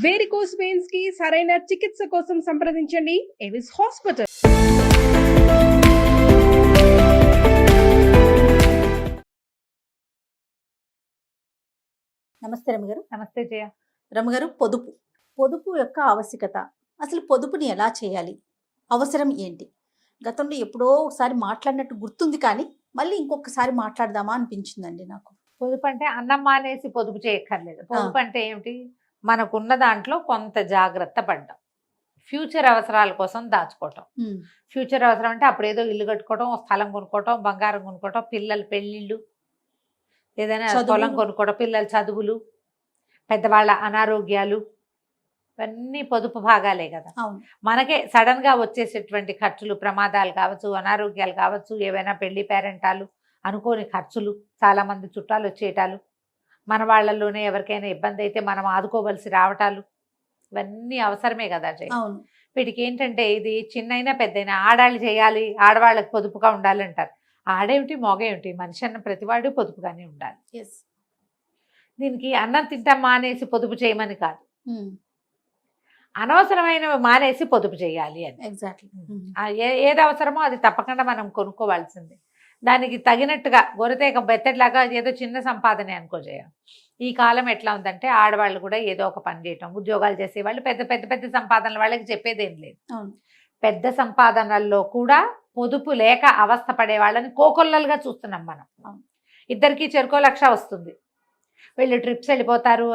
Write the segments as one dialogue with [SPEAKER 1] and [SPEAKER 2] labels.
[SPEAKER 1] Varicose veins కి సరైన చికిత్స కోసం సంప్రదించండి ఎవిస్ హాస్పిటల్.
[SPEAKER 2] నమస్తే రమగారు.
[SPEAKER 3] నమస్తే జయ.
[SPEAKER 2] రమగారు, పొదుపు యొక్క ఆవశ్యకత, అసలు పొదుపుని ఎలా చేయాలి, అవసరం ఏంటి? గతంలో ఎప్పుడో ఒకసారి మాట్లాడినట్టు గుర్తుంది, కానీ మళ్ళీ ఇంకొకసారి మాట్లాడదామా అనిపించిందండి నాకు.
[SPEAKER 3] పొదుపు అంటే అన్నం మానేసి పొదుపు చేయక్కర్లేదు. పొదుపు అంటే ఏమిటి? మనకున్న దాంట్లో కొంత జాగ్రత్త పడ్డం, ఫ్యూచర్ అవసరాల కోసం దాచుకోవటం. ఫ్యూచర్ అవసరం అంటే అప్పుడు ఏదో ఇల్లు కట్టుకోవటం, స్థలం కొనుక్కోవటం, బంగారం కొనుక్కోవటం, పిల్లల పెళ్ళిళ్ళు, ఏదైనా పొలం కొనుక్కోవడం, పిల్లల చదువులు, పెద్దవాళ్ళ అనారోగ్యాలు, ఇవన్నీ పొదుపు భాగాలే కదా. మనకే సడన్ గా వచ్చేసేటువంటి ఖర్చులు, ప్రమాదాలు కావచ్చు, అనారోగ్యాలు కావచ్చు, ఏవైనా పెళ్లి పేరెంటాలు, అనుకోని ఖర్చులు, చాలా మంది చుట్టాలు వచ్చేయటాలు, మన వాళ్ళల్లోనే ఎవరికైనా ఇబ్బంది అయితే మనం ఆదుకోవలసి రావటాలు, ఇవన్నీ అవసరమే కదా జయ. వీటికి ఏంటంటే ఇది చిన్నైనా పెద్దైనా ఆడాళ్ళు చేయాలి, ఆడవాళ్ళకి పొదుపుగా ఉండాలి అంటారు. ఆడేమిటి మోగేమిటి, మనిషి అన్న ప్రతివాడు పొదుపుగానే ఉండాలి. దీనికి అన్నం తింటాం మానేసి పొదుపు చేయమని కాదు, అనవసరమైన మానేసి పొదుపు చేయాలి అని.
[SPEAKER 2] ఎగ్జాక్ట్లీ.
[SPEAKER 3] ఏది అవసరమో అది తప్పకుండా మనం కొనుక్కోవాల్సిందే. దానికి తగినట్టుగా గొరతేక బెత్తట్లాగా ఏదో చిన్న సంపాదనే అనుకో జయ. ఈ కాలం ఎట్లా ఉందంటే ఆడవాళ్ళు కూడా ఏదో ఒక పని చేయటం, ఉద్యోగాలు చేసేవాళ్ళు, పెద్ద పెద్ద పెద్ద సంపాదనలు, వాళ్ళకి చెప్పేదేం లేదు. పెద్ద సంపాదనల్లో కూడా పొదుపు లేక అవస్థ పడే వాళ్ళని కోకొల్లలుగా చూస్తున్నాం మనం. ఇద్దరికి చెరుకో 1,00,000 వస్తుంది, వీళ్ళు ట్రిప్స్ వెళ్ళిపోతారు,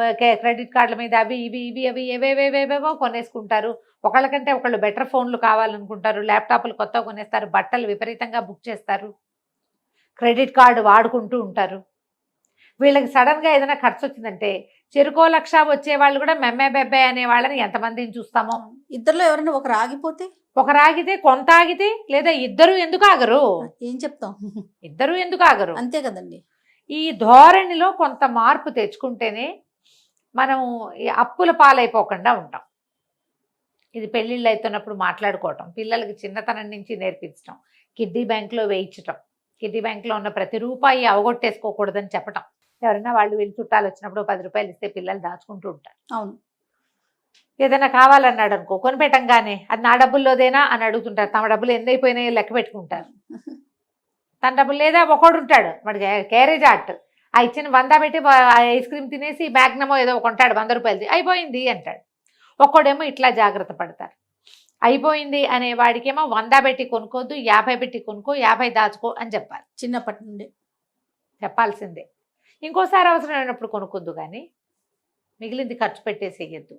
[SPEAKER 3] క్రెడిట్ కార్డుల మీద అవి ఇవి ఇవి అవి ఏవేవేవేవేవో కొనేసుకుంటారు. ఒకళ్ళకంటే ఒకళ్ళు బెటర్ ఫోన్లు కావాలనుకుంటారు, ల్యాప్టాప్లు కొత్త కొనేస్తారు, బట్టలు విపరీతంగా బుక్ చేస్తారు, క్రెడిట్ కార్డు వాడుకుంటూ ఉంటారు. వీళ్ళకి సడన్గా ఏదైనా ఖర్చు వచ్చిందంటే చెరుకో 1,00,000 వచ్చే వాళ్ళు కూడా మెమ్మే బెబ్బే అనే వాళ్ళని ఎంతమందిని చూస్తామో.
[SPEAKER 2] ఇద్దరులో ఎవరైనా ఒకరు ఆగిపోతే,
[SPEAKER 3] ఒకరు ఆగితే, కొంత ఆగితే, లేదా ఇద్దరు ఎందుకు ఆగరు?
[SPEAKER 2] ఏం చెప్తాం,
[SPEAKER 3] ఇద్దరు ఎందుకు ఆగరు?
[SPEAKER 2] అంతే కదండి.
[SPEAKER 3] ఈ ధోరణిలో కొంత మార్పు తెచ్చుకుంటేనే మనం ఈ అప్పుల పాలైపోకుండా ఉంటాం. ఇది పెళ్ళిళ్ళు అవుతున్నప్పుడు మాట్లాడుకోవటం, పిల్లలకి చిన్నతనం నుంచి నేర్పించడం, కిడ్డీ బ్యాంక్లో వేయించటం, కిడ్డీ బ్యాంక్లో ఉన్న ప్రతి రూపాయి అవగొట్టేసుకోకూడదని చెప్పటం. ఎవరైనా వాళ్ళు వీళ్ళు చుట్టాలు వచ్చినప్పుడు 10 రూపాయలు ఇస్తే పిల్లలు దాచుకుంటూ ఉంటారు.
[SPEAKER 2] అవును.
[SPEAKER 3] ఏదైనా కావాలన్నాడు అనుకో, కొనిపెట్టంగానే అది నా డబ్బుల్లోదేనా అని అడుగుతుంటారు. తమ డబ్బులు ఎన్ని అయిపోయినాయో లెక్క పెట్టుకుంటారు. తన డబ్బులు లేదా ఒకడు ఉంటాడు, వాడి క్యారేజ్ ఆర్ట్, ఆ ఇచ్చిన 100 పెట్టి ఐస్ క్రీమ్ తినేసి మ్యాగ్నమో ఏదో కొంటాడు 100 రూపాయలది, అయిపోయింది అంటాడు. ఒక్కడేమో ఇట్లా జాగ్రత్త పడతారు. అయిపోయింది అనే వాడికేమో 100 పెట్టి కొనుక్కోద్దు, 50 పెట్టి కొనుక్కో, 50 దాచుకో అని చెప్పాలి.
[SPEAKER 2] చిన్నప్పటి నుండి
[SPEAKER 3] చెప్పాల్సిందే. ఇంకోసారి అవసరమైనప్పుడు కొనుక్కొద్దు, కానీ మిగిలింది ఖర్చు పెట్టేసేయద్దు.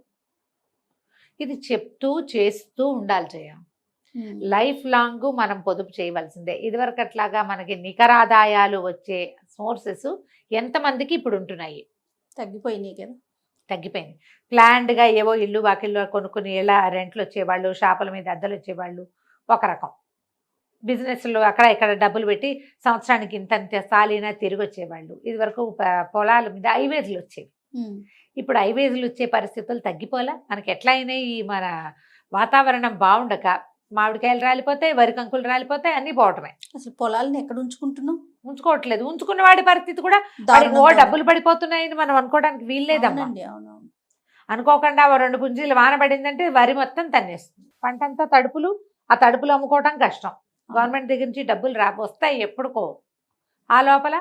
[SPEAKER 3] ఇది చెప్తూ చేస్తూ ఉండాలి జయ. లైఫ్ లాంగ్ మనం పొదుపు చేయవలసిందే. ఇదివరకు అట్లాగా మనకి నికరాదాయాలు వచ్చే సోర్సెస్ ఎంతమందికి ఇప్పుడు ఉంటున్నాయి?
[SPEAKER 2] తగ్గిపోయినాయి కదా.
[SPEAKER 3] తగ్గిపోయింది. ప్లాన్డ్గా ఏవో ఇల్లు వాకిళ్ళు కొనుక్కుని ఎలా రెంట్లు వచ్చేవాళ్ళు, షాపుల మీద అద్దెలు వచ్చేవాళ్ళు ఒక రకం, బిజినెస్లో అక్కడ ఇక్కడ డబ్బులు పెట్టి సంవత్సరానికి ఇంత సాలీనా తిరిగి వచ్చేవాళ్ళు. ఇదివరకు పొలాల మీద హైవేస్లు వచ్చేవి. ఇప్పుడు హైవేస్లు వచ్చే పరిస్థితులు తగ్గిపోలే. మనకి ఎట్లా అయినాయి, ఈ మన వాతావరణం బాగుండక మామిడికాయలు రాలిపోతాయి, వరి కంకులు రాలిపోతాయి, అన్నీ పోవటమే.
[SPEAKER 2] అసలు పొలాలను ఎక్కడ ఉంచుకుంటున్నాం?
[SPEAKER 3] ఉంచుకోవట్లేదు. ఉంచుకున్న వాడి పరిస్థితి కూడా డబ్బులు పడిపోతున్నాయని మనం అనుకోవడానికి వీల్లేదమ్మా. అనుకోకుండా 2 పుంజీలు వాన పడిందంటే వరి మొత్తం తన్నేస్తుంది, పంటంతా తడుపులు. ఆ తడుపులు అమ్ముకోవటం కష్టం. గవర్నమెంట్ దగ్గర నుంచి డబ్బులు వస్తాయి ఎప్పుడుకో. ఆ లోపల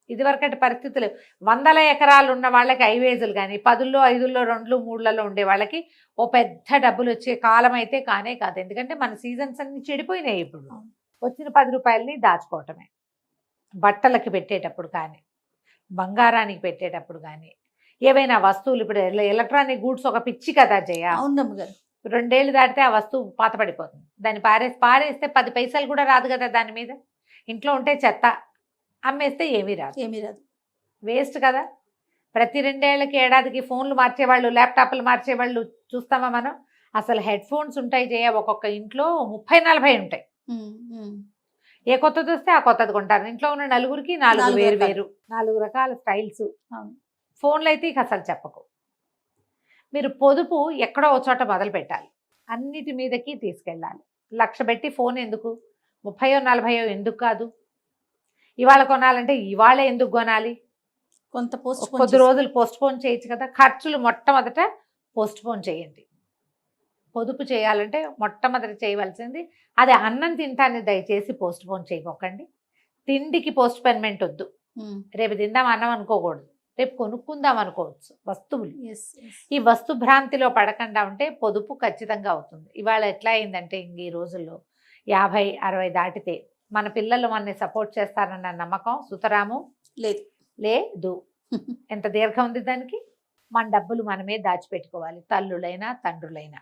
[SPEAKER 3] ఇదివరకటి పరిస్థితులు 100 ఎకరాలు ఉన్న వాళ్ళకి హైవేజులు, కానీ 10లో 5లో 2లో 3లలో ఉండే వాళ్ళకి ఓ పెద్ద డబ్బులు వచ్చే కాలం అయితే కానే కాదు. ఎందుకంటే మన సీజన్స్ అన్ని చెడిపోయినాయి. ఇప్పుడు వచ్చిన 10 రూపాయలని దాచుకోవటమే. బట్టలకి పెట్టేటప్పుడు కానీ, బంగారానికి పెట్టేటప్పుడు కానీ, ఏవైనా వస్తువులు, ఇప్పుడు ఎలక్ట్రానిక్ గూడ్స్ ఒక పిచ్చి కదా జయ.
[SPEAKER 2] అవునమ్మ గారు.
[SPEAKER 3] 2 ఏళ్ళు దాటితే ఆ వస్తువు పాత పడిపోతుంది. దాన్ని పారేస్తే 10 పైసలు కూడా రాదు కదా దాని మీద. ఇంట్లో ఉంటే చెత్త, అమ్మేస్తే ఏమీ రాదు, వేస్ట్ కదా. ప్రతి 2 ఏళ్ళకి ఏడాదికి ఫోన్లు మార్చేవాళ్ళు, ల్యాప్టాప్లు మార్చేవాళ్ళు చూస్తామా మనం? అసలు హెడ్ ఫోన్స్ ఉంటాయి జయ, ఒక్కొక్క ఇంట్లో 30-40 ఉంటాయి. ఏ కొత్తది వస్తే ఆ కొత్తది కొంటారు. ఇంట్లో ఉన్న నలుగురికి 4 వేరు 4 రకాల స్టైల్స్. ఫోన్లు అయితే ఇక అసలు చెప్పకు. మీరు పొదుపు ఎక్కడో ఒక చోట మొదలు పెట్టాలి, అన్నిటి మీదకి తీసుకెళ్ళాలి. 1,00,000 పెట్టి ఫోన్ ఎందుకు? 30-40 ఎందుకు కాదు? ఇవాళ కొనాలంటే ఇవాళే ఎందుకు కొనాలి?
[SPEAKER 2] కొద్ది రోజులు
[SPEAKER 3] పోస్ట్ పోన్ చేయొచ్చు కదా. ఖర్చులు మొట్టమొదట పోస్ట్ పోన్ చేయండి. పొదుపు చేయాలంటే మొట్టమొదటి చేయవలసింది అది అన్నం తింటాన్ని దయచేసి పోస్ట్ పోన్ చేయకండి. తిండికి పోస్ట్ పెన్మెంట్ వద్దు. రేపు తిందాం అన్నం అనుకోకూడదు, రేపు కొనుక్కుందాం అనుకోవచ్చు వస్తువులు. ఈ వస్తు భ్రాంతిలో పడకుండా ఉంటే పొదుపు ఖచ్చితంగా అవుతుంది. ఇవాళ ఎట్లా అయిందంటే ఈ రోజుల్లో 50-60 దాటితే మన పిల్లలు మనని సపోర్ట్ చేస్తారన్న నమ్మకం సుతరాము లేదు. ఎంత దీర్ఘం ఉంది దానికి. మన డబ్బులు మనమే దాచిపెట్టుకోవాలి, తల్లులైనా తండ్రులైనా.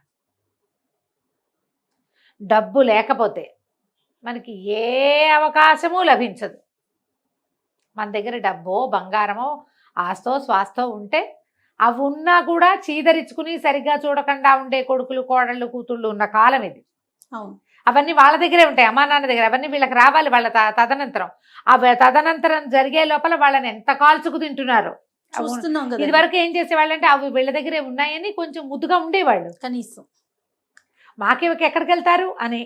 [SPEAKER 3] డబ్బు లేకపోతే మనకి ఏ అవకాశము లభించదు. మన దగ్గర డబ్బో బంగారమో ఆస్తో స్వాస్థో ఉంటే అవి ఉన్నా కూడా చీదరించుకుని సరిగ్గా చూడకుండా ఉండే కొడుకులు కోడళ్ళు కూతుళ్ళు ఉన్న కాలం ఇది. అవన్నీ వాళ్ళ దగ్గరే ఉంటాయి, అమ్మా నాన్న దగ్గర. అవన్నీ వీళ్ళకి రావాలి వాళ్ళ తదనంతరం. తదనంతరం జరిగే లోపల వాళ్ళని ఎంత కాల్చుకు తింటున్నారు. ఇది వరకు ఏం చేసేవాళ్ళు అంటే అవి వీళ్ళ దగ్గరే ఉన్నాయని కొంచెం ముద్దుగా ఉండేవాళ్ళు. కనీసం మాకేవకి ఎక్కడికి వెళ్తారు అని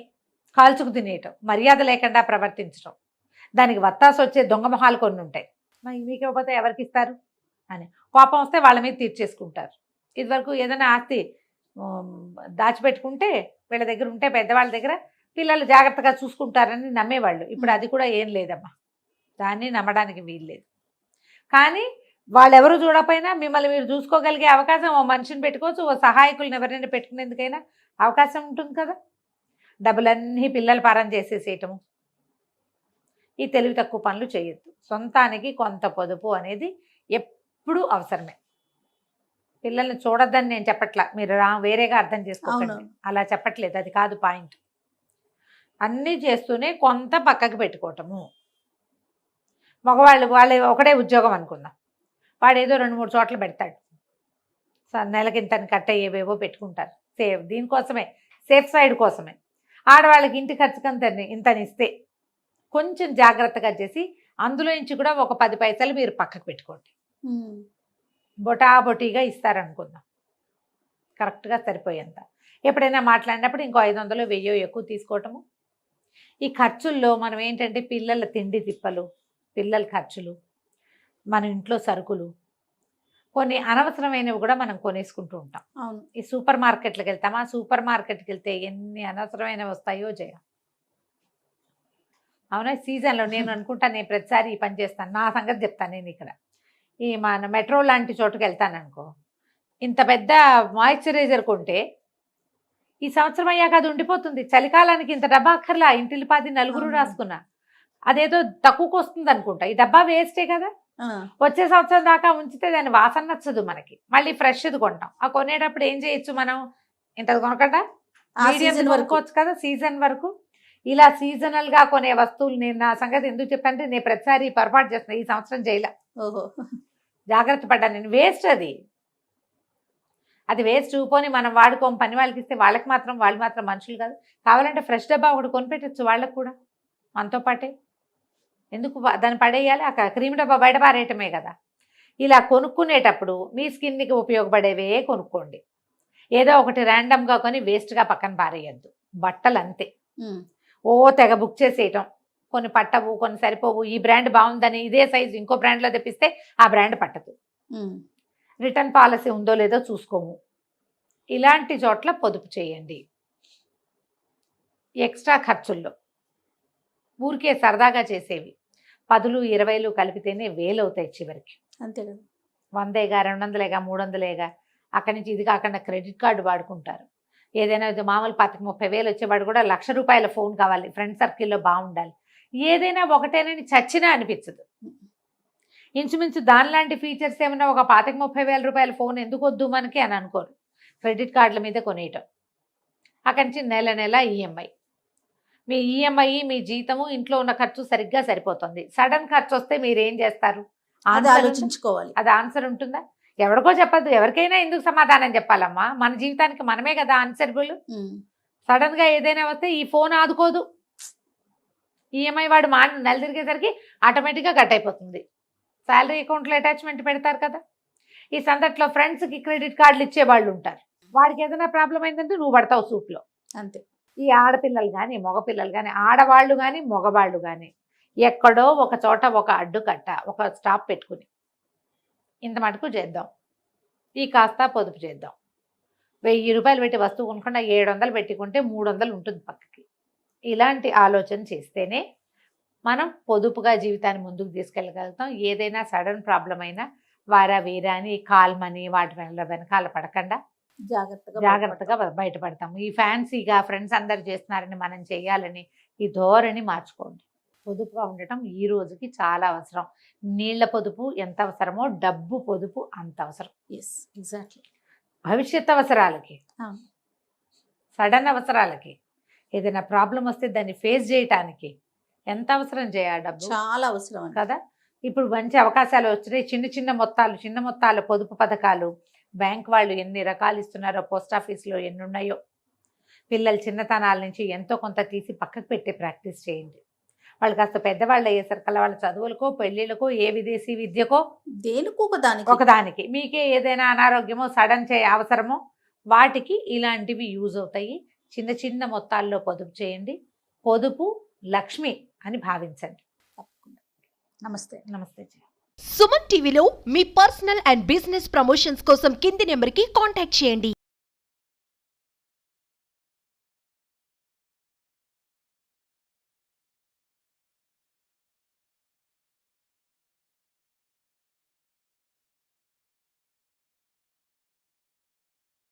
[SPEAKER 3] కాల్చుకు తినేయటం, మర్యాద లేకుండా ప్రవర్తించడం, దానికి వత్తాసు వచ్చే దొంగ మొహాలు కొన్ని ఉంటాయి. మీకు ఇవ్వకపోతే ఎవరికి ఇస్తారు అని కోపం వస్తే వాళ్ళ మీద తీర్చేసుకుంటారు. ఇదివరకు ఏదైనా ఆస్తి దాచిపెట్టుకుంటే వీళ్ళ దగ్గర ఉంటే పెద్దవాళ్ళ దగ్గర పిల్లలు జాగ్రత్తగా చూసుకుంటారని నమ్మేవాళ్ళు. ఇప్పుడు అది కూడా ఏం లేదమ్మా, దాన్ని నమ్మడానికి వీల్లేదు. కానీ వాళ్ళెవరు చూడకపోయినా మిమ్మల్ని మీరు చూసుకోగలిగే అవకాశం ఓ మనిషిని పెట్టుకోవచ్చు, ఓ సహాయకులను ఎవరైనా పెట్టుకునేందుకైనా అవకాశం ఉంటుంది కదా. డబ్బులన్నీ పిల్లల పారం చేసేసేయటము, ఈ తెలివి తక్కువ పనులు చేయొద్దు. సొంతానికి కొంత పొదుపు అనేది ఎప్పుడూ అవసరమే. పిల్లల్ని చూడొద్దని నేను చెప్పట్లా, మీరు వేరేగా అర్థం చేసుకోకండి, అలా చెప్పట్లేదు, అది కాదు పాయింట్. అన్నీ చేస్తూనే కొంత పక్కకి పెట్టుకోవటము. వాళ్ళు ఒకటే ఉద్యోగం అనుకుందాం, వాడు ఏదో 2-3 చోట్ల పెడతాడు, నెలకి ఇంతని కట్ అయ్యేవేవో పెట్టుకుంటారు. దీనికోసమే, సేఫ్ సైడ్ కోసమే. ఆడవాళ్ళకి ఇంటి ఖర్చుకంత ఇంతని ఇస్తే కొంచెం జాగ్రత్తగా చేసి అందులో నుంచి కూడా ఒక 10 పైసలు మీరు పక్కకు పెట్టుకోండి. బొటాబొటీగా ఇస్తారనుకుందాం, కరెక్ట్గా సరిపోయేంత. ఎప్పుడైనా మాట్లాడినప్పుడు ఇంకో 500-1000 ఎక్కువ తీసుకోవటము. ఈ ఖర్చుల్లో మనం ఏంటంటే పిల్లల తిండి తిప్పలు, పిల్లల ఖర్చులు, మన ఇంట్లో సరుకులు, కొన్ని అనవసరమైనవి కూడా మనం కొనేసుకుంటూ ఉంటాం. ఈ సూపర్ మార్కెట్లకు వెళ్తాం, ఆ సూపర్ మార్కెట్కి వెళ్తే ఎన్ని అనవసరమైనవి వస్తాయో జయ. అవునా, సీజన్లో నేను అనుకుంటాను, నేను ప్రతిసారి ఈ పని చేస్తాను. నా సంగతి చెప్తాను. నేను ఇక్కడ ఈ మన మెట్రో లాంటి చోటుకు వెళ్తాను అనుకో, ఇంత పెద్ద మాయిశ్చరైజర్ కొంటే ఈ సంవత్సరం అయ్యాక అది ఉండిపోతుంది. చలికాలానికి ఇంత డబ్బా అక్కర్లా, ఇంటిల్లిపాది 4 రాసుకున్నా, అదేదో తక్కువకు వస్తుంది అనుకుంటా. ఈ డబ్బా వేస్టే కదా, వచ్చే సంవత్సరం దాకా ఉంచితే దాని వాసన నచ్చదు మనకి, మళ్ళీ ఫ్రెష్ది కొంటాం. ఆ కొనేటప్పుడు ఏం చేయొచ్చు మనం, ఇంతది కొనకుండా మీడియం కొనుక్కోవచ్చు కదా సీజన్ వరకు. ఇలా సీజనల్గా కొనే వస్తువులు, నేను నా సంగతి ఎందుకు చెప్పంటే నేను ప్రతిసారి పొరపాటు చేస్తున్నా, ఈ సంవత్సరం చేయలే, జాగ్రత్త పడ్డాను నేను. వేస్ట్ అది వేస్ట్. పోని మనం వాడుకోం, పని వాళ్ళకి ఇస్తే వాళ్ళు మాత్రం మనుషులు కాదు. కావాలంటే ఫ్రెష్ డబ్బా ఒకటి కొనిపెట్టచ్చు వాళ్ళకు కూడా మనతో పాటే. ఎందుకు దాన్ని పడేయాలి? ఆ క్రీమ్ డబ్బా బయట పారేయటమే కదా. ఇలా కొనుక్కునేటప్పుడు మీ స్కిన్కి ఉపయోగపడేవే కొనుక్కోండి. ఏదో ఒకటి ర్యాండమ్గా కొని వేస్ట్గా పక్కన పారేయద్దు. బట్టలు అంతే, ఓ తెగ బుక్ చేసేయటం, కొన్ని పట్టవు, కొన్ని సరిపోవు. ఈ బ్రాండ్ బాగుందని ఇదే సైజు ఇంకో బ్రాండ్లో తెప్పిస్తే ఆ బ్రాండ్ పట్టదు. రిటర్న్ పాలసీ ఉందో లేదో చూసుకోము. ఇలాంటి చోట్ల పొదుపు చేయండి. ఎక్స్ట్రా ఖర్చుల్లో ఊరికే సరదాగా చేసేవి 10, 20 కలిపితేనే 1000 అవుతాయి చివరికి. అంతే కదా, 100గా 200గా 300గా. అక్కడి నుంచి ఇది కాకుండా క్రెడిట్ కార్డు వాడుకుంటారు. ఏదైనా మామూలు 25-30 వచ్చేవాడు కూడా ₹1,00,000 ఫోన్ కావాలి, ఫ్రెండ్ సర్కిల్లో బాగుండాలి. ఏదైనా ఒకటేనని చచ్చినా అనిపించదు. ఇంచుమించు దానిలాంటి ఫీచర్స్ ఏమన్నా ఒక 25-30 ఫోన్ ఎందుకు వద్దు మనకి అని అనుకోరు. క్రెడిట్ కార్డుల మీద కొనేయటం. అక్కడి నుంచి నెల ఈఎంఐ. మీ ఈఎంఐ, మీ జీతము, ఇంట్లో ఉన్న ఖర్చు సరిగ్గా సరిపోతుంది. సడన్ ఖర్చు వస్తే మీరు ఏం చేస్తారు? ఆలోచించుకోవాలి. అది ఆన్సర్ ఉంటుందా? ఎవరికో చెప్పద్దు, ఎవరికైనా ఎందుకు సమాధానం చెప్పాలమ్మా? మన జీవితానికి మనమే కదా ఆన్సరబుల్. సడన్గా ఏదైనా వస్తే ఈ ఫోన్ ఆదుకోదు. ఈఎంఐ వాడు నెల తిరిగేసరికి ఆటోమేటిక్గా కట్ అయిపోతుంది. శాలరీ అకౌంట్లో అటాచ్మెంట్ పెడతారు కదా. ఈ సందట్లో ఫ్రెండ్స్కి క్రెడిట్ కార్డులు ఇచ్చే వాళ్ళు ఉంటారు. వాడికి ఏదైనా ప్రాబ్లం అయిందంటే నువ్వు పడతావు సూప్లో. అంతే. ఈ ఆడపిల్లలు కానీ మగపిల్లలు కానీ, ఆడవాళ్ళు కానీ మగవాళ్ళు కానీ ఎక్కడో ఒక చోట ఒక అడ్డుకట్ట, ఒక స్టాప్ పెట్టుకుని ఇంత మటుకు చేద్దాం, ఈ కాస్త పొదుపు చేద్దాం. రూపాయలు పెట్టి వస్తువు కొనుక్కుండా 700 పెట్టుకుంటే 300 ఉంటుంది పక్కకి. ఇలాంటి ఆలోచన చేస్తేనే మనం పొదుపుగా జీవితాన్ని ముందుకు తీసుకెళ్ళగలుగుతాం. ఏదైనా సడన్ ప్రాబ్లం అయినా వారా వీరా అని కాల్మని వాటి వెనకాల పడకుండా జాగ్రత్తగా బయటపడతాము. ఈ ఫ్యాన్సీగా ఫ్రెండ్స్ అందరు చేస్తున్నారని మనం చేయాలని ఈ ధోరణి మార్చుకోండి. పొదుపుగా ఉండటం ఈ రోజుకి చాలా అవసరం. నీళ్ల పొదుపు ఎంత అవసరమో డబ్బు పొదుపు అంత అవసరం.
[SPEAKER 2] ఎగ్జాక్ట్లీ.
[SPEAKER 3] భవిష్యత్ అవసరాలకి, సడన్ అవసరాలకి, ఏదైనా ప్రాబ్లం వస్తే దాన్ని ఫేస్ చేయటానికి ఎంత అవసరం చేయాలి డబ్బు?
[SPEAKER 2] చాలా అవసరం
[SPEAKER 3] కదా. ఇప్పుడు మంచి అవకాశాలు వచ్చినాయి. చిన్న మొత్తాల పొదుపు పథకాలు బ్యాంక్ వాళ్ళు ఎన్ని రకాలు ఇస్తున్నారో, పోస్ట్ ఆఫీస్లో ఎన్ని ఉన్నాయో. పిల్లలు చిన్నతనాల నుంచి ఎంతో కొంత తీసి పక్కకు పెట్టే ప్రాక్టీస్ చేయండి. వాళ్ళు కాస్త పెద్దవాళ్ళు అయ్యేసరికల్లా వాళ్ళ చదువులకో, పెళ్ళిళ్ళకో, ఏ విదేశీ విద్యకో,
[SPEAKER 2] దేనికో ఒకదానికి
[SPEAKER 3] మీకే ఏదైనా అనారోగ్యమో సడన్ అవసరమో వాటికి ఇలాంటివి యూజ్ అవుతాయి. చిన్న మొత్తాల్లో పొదుపు చేయండి. పొదుపు లక్ష్మి అని భావించండి.
[SPEAKER 2] నమస్తే.
[SPEAKER 3] నమస్తే.
[SPEAKER 4] సుమన్ టీవీలో మీ పర్సనల్ అండ్ బిజినెస్ ప్రమోషన్స్ కోసం కింది నెంబర్కి కాంటాక్ట్ చేయండి.